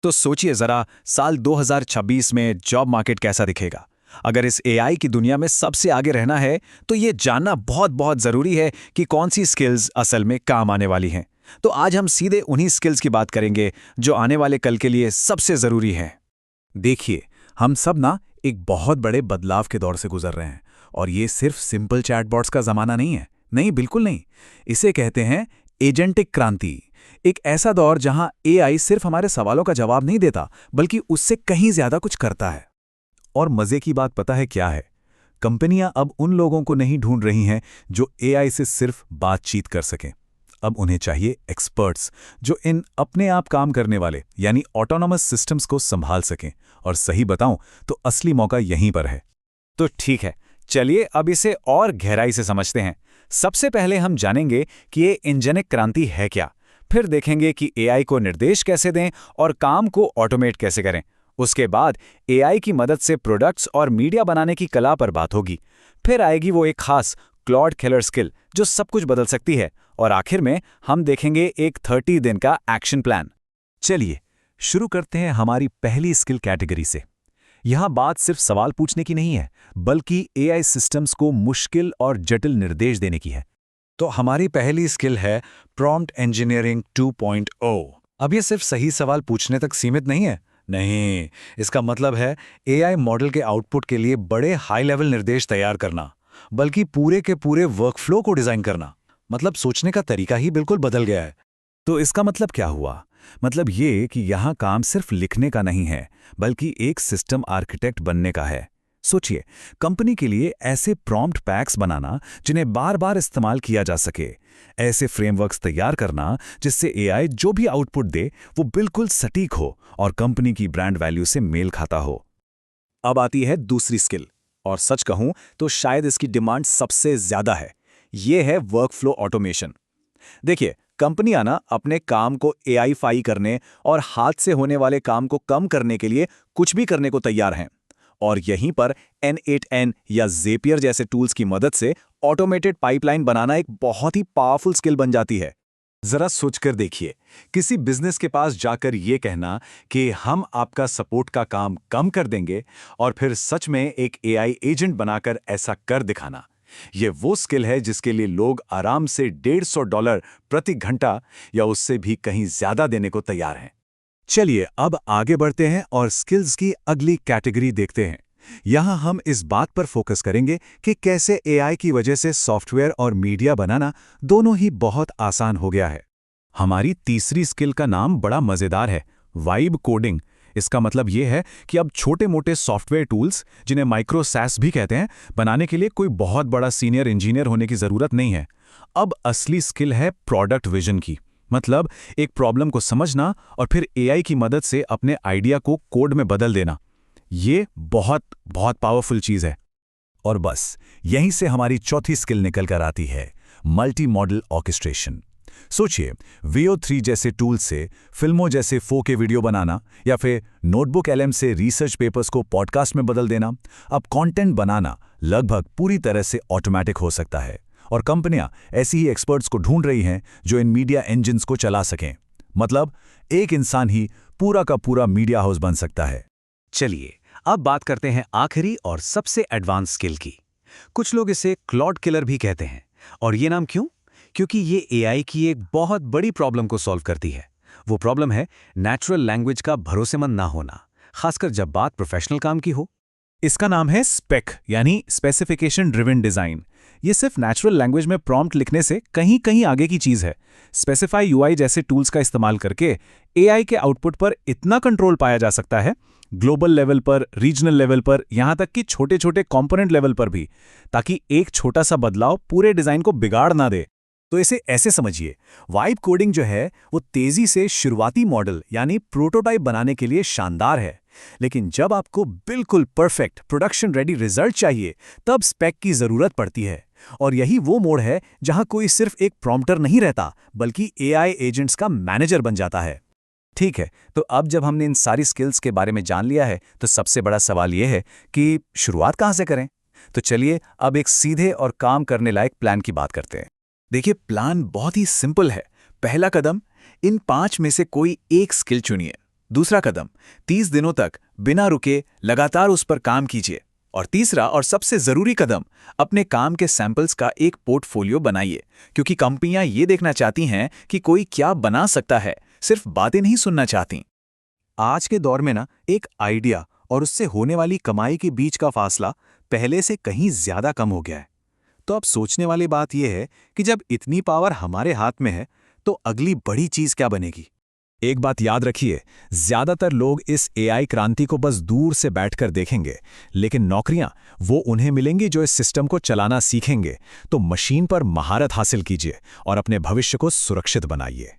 तो सोचिए जरा, साल 2026 में जॉब मार्केट कैसा दिखेगा। अगर इस एआई की दुनिया में सबसे आगे रहना है तो ये जानना बहुत बहुत जरूरी है कि कौन सी स्किल्स असल में काम आने वाली हैं। तो आज हम सीधे उन्हीं स्किल्स की बात करेंगे जो आने वाले कल के लिए सबसे जरूरी हैं। देखिए, हम सब ना एक बहुत बड़े बदलाव के दौर से गुजर रहे हैं। और ये सिर्फ सिंपल चैटबॉट्स का जमाना नहीं है। नहीं, बिल्कुल नहीं। इसे कहते हैं एजेंटिक क्रांति। एक ऐसा दौर जहां एआई सिर्फ हमारे सवालों का जवाब नहीं देता, बल्कि उससे कहीं ज्यादा कुछ करता है। और मजे की बात पता है क्या है? कंपनियां अब उन लोगों को नहीं ढूंढ रही हैं जो एआई से सिर्फ बातचीत कर सकें। अब उन्हें चाहिए एक्सपर्ट्स जो इन अपने आप काम करने वाले यानी ऑटोनॉमस सिस्टम्स को संभाल सकें। और सही बताऊं तो असली मौका यहीं पर है। तो ठीक है, चलिए अब इसे और गहराई से समझते हैं। सबसे पहले हम जानेंगे कि ये इंजनिक क्रांति है क्या। फिर देखेंगे कि एआई को निर्देश कैसे दें और काम को ऑटोमेट कैसे करें। उसके बाद एआई की मदद से प्रोडक्ट्स और मीडिया बनाने की कला पर बात होगी। फिर आएगी वो एक खास क्लॉड किलर स्किल जो सब कुछ बदल सकती है। और आखिर में हम देखेंगे एक 30 दिन का एक्शन प्लान। चलिए शुरू करते हैं हमारी पहली स्किल कैटेगरी से। यहां बात सिर्फ सवाल पूछने की नहीं है, बल्कि एआई सिस्टम्स को मुश्किल और जटिल निर्देश देने की है। तो हमारी पहली स्किल है प्रॉम्प्ट इंजीनियरिंग 2.0। अब ये सिर्फ सही सवाल पूछने तक सीमित नहीं है। नहीं, इसका मतलब है एआई मॉडल के आउटपुट के लिए बड़े हाई लेवल निर्देश तैयार करना, बल्कि पूरे के पूरे वर्कफ्लो को डिजाइन करना। मतलब सोचने का तरीका ही बिल्कुल बदल गया है। तो इसका मतलब क्या हुआ? मतलब ये कि यहाँ काम सिर्फ लिखने का नहीं है, बल्कि एक सिस्टम आर्किटेक्ट बनने का है। सोचिए, कंपनी के लिए ऐसे प्रॉम्प्ट पैक्स बनाना जिन्हें बार बार इस्तेमाल किया जा सके, ऐसे फ्रेमवर्क्स तैयार करना जिससे एआई जो भी आउटपुट दे वो बिल्कुल सटीक हो और कंपनी की ब्रांड वैल्यू से मेल खाता हो। अब आती है दूसरी स्किल, और सच कहूं तो शायद इसकी डिमांड सबसे ज्यादा है। ये है वर्कफ्लो ऑटोमेशन। देखिए, कंपनियां ना अपने काम को एआईफाई करने और हाथ से होने वाले काम को कम करने के लिए कुछ भी करने को तैयार हैं। और यहीं पर N8N या ज़ेपियर जैसे टूल्स की मदद से ऑटोमेटेड पाइपलाइन बनाना एक बहुत ही पावरफुल स्किल बन जाती है। जरा सोचकर देखिए, किसी बिजनेस के पास जाकर ये कहना कि हम आपका सपोर्ट का काम कम कर देंगे और फिर सच में एक एआई एजेंट बनाकर ऐसा कर दिखाना। ये वो स्किल है जिसके लिए लोग आराम से $150 प्रति घंटा या उससे भी कहीं ज्यादा देने को तैयार हैं। चलिए अब आगे बढ़ते हैं और स्किल्स की अगली कैटेगरी देखते हैं। यहां हम इस बात पर फोकस करेंगे कि कैसे एआई की वजह से सॉफ्टवेयर और मीडिया बनाना दोनों ही बहुत आसान हो गया है। हमारी तीसरी स्किल का नाम बड़ा मजेदार है, वाइब कोडिंग। इसका मतलब यह है कि अब छोटे-मोटे सॉफ्टवेयर टूल्स, जिन्हें माइक्रो सैस भी कहते हैं, बनाने के लिए कोई बहुत बड़ा सीनियर इंजीनियर होने की जरूरत नहीं है। अब असली स्किल है प्रोडक्ट विजन की। मतलब एक प्रॉब्लम को समझना और फिर एआई की मदद से अपने आइडिया को कोड में बदल देना। ये बहुत बहुत पावरफुल चीज है। और बस यहीं से हमारी चौथी स्किल निकल कर आती है, मल्टी मॉडल ऑर्केस्ट्रेशन। सोचिए, VO3 जैसे टूल से फिल्मों जैसे 4K वीडियो बनाना या फिर नोटबुक LM से रिसर्च पेपर्स को पॉडकास्ट में बदल देना। अब कंटेंट बनाना लगभग पूरी तरह से ऑटोमेटिक हो सकता है और कंपनियां ऐसी ही एक्सपर्ट्स को ढूंढ रही हैं जो इन मीडिया इंजन्स को चला सकें। मतलब एक इंसान ही पूरा का पूरा मीडिया हाउस बन सकता है। चलिए अब बात करते हैं आखिरी और सबसे एडवांस स्किल की। कुछ लोग इसे क्लॉड किलर भी कहते हैं। और ये नाम क्यों? क्योंकि ये एआई की एक बहुत बड़ी प्रॉब्लम को सॉल्व करती है। वो प्रॉब्लम है नेचुरल लैंग्वेज का भरोसेमंद ना होना, खासकर जब बात प्रोफेशनल काम की हो। इसका नाम है स्पेक यानी स्पेसिफिकेशन ड्रिवन डिजाइन। ये सिर्फ नेचुरल लैंग्वेज में प्रॉम्प्ट लिखने से कहीं कहीं आगे की चीज है। स्पेसिफाई यूआई जैसे टूल्स का इस्तेमाल करके एआई के आउटपुट पर इतना कंट्रोल पाया जा सकता है, ग्लोबल लेवल पर, रीजनल लेवल पर, यहां तक कि छोटे छोटे कंपोनेंट लेवल पर भी, ताकि एक छोटा सा बदलाव पूरे डिजाइन को बिगाड़ ना दे। तो इसे ऐसे समझिए, वाइब कोडिंग जो है वो तेजी से शुरुआती मॉडल यानी प्रोटोटाइप बनाने के लिए शानदार है। लेकिन जब आपको बिल्कुल परफेक्ट प्रोडक्शन रेडी रिजल्ट चाहिए, तब स्पेक की जरूरत पड़ती है। और यही वो मोड़ है जहां कोई सिर्फ एक प्रॉम्प्टर नहीं रहता, बल्कि एआई एजेंट्स का मैनेजर बन जाता है। ठीक है, तो अब जब हमने इन सारी स्किल्स के बारे में जान लिया है, तो सबसे बड़ा सवाल यह है कि शुरुआत कहां से करें। तो चलिए अब एक सीधे और काम करने लायक प्लान की बात करते हैं। देखिए, प्लान बहुत ही सिंपल है। पहला कदम, इन 5 में से कोई एक स्किल चुनिए। दूसरा कदम, 30 दिनों तक बिना रुके लगातार उस पर काम कीजिए। और तीसरा और सबसे ज़रूरी कदम, अपने काम के सैंपल्स का एक पोर्टफोलियो बनाइए, क्योंकि कंपनियां ये देखना चाहती हैं कि कोई क्या बना सकता है, सिर्फ बातें नहीं सुनना चाहती। आज के दौर में ना एक आइडिया और उससे होने वाली कमाई के बीच का फासला पहले से कहीं ज्यादा कम हो गया है। तो अब सोचने वाली बात यह है कि जब इतनी पावर हमारे हाथ में है, तो अगली बड़ी चीज क्या बनेगी? एक बात याद रखिए, ज्यादातर लोग इस एआई क्रांति को बस दूर से बैठकर देखेंगे, लेकिन नौकरियां वो उन्हें मिलेंगी जो इस सिस्टम को चलाना सीखेंगे। तो मशीन पर महारत हासिल कीजिए और अपने भविष्य को सुरक्षित बनाइए।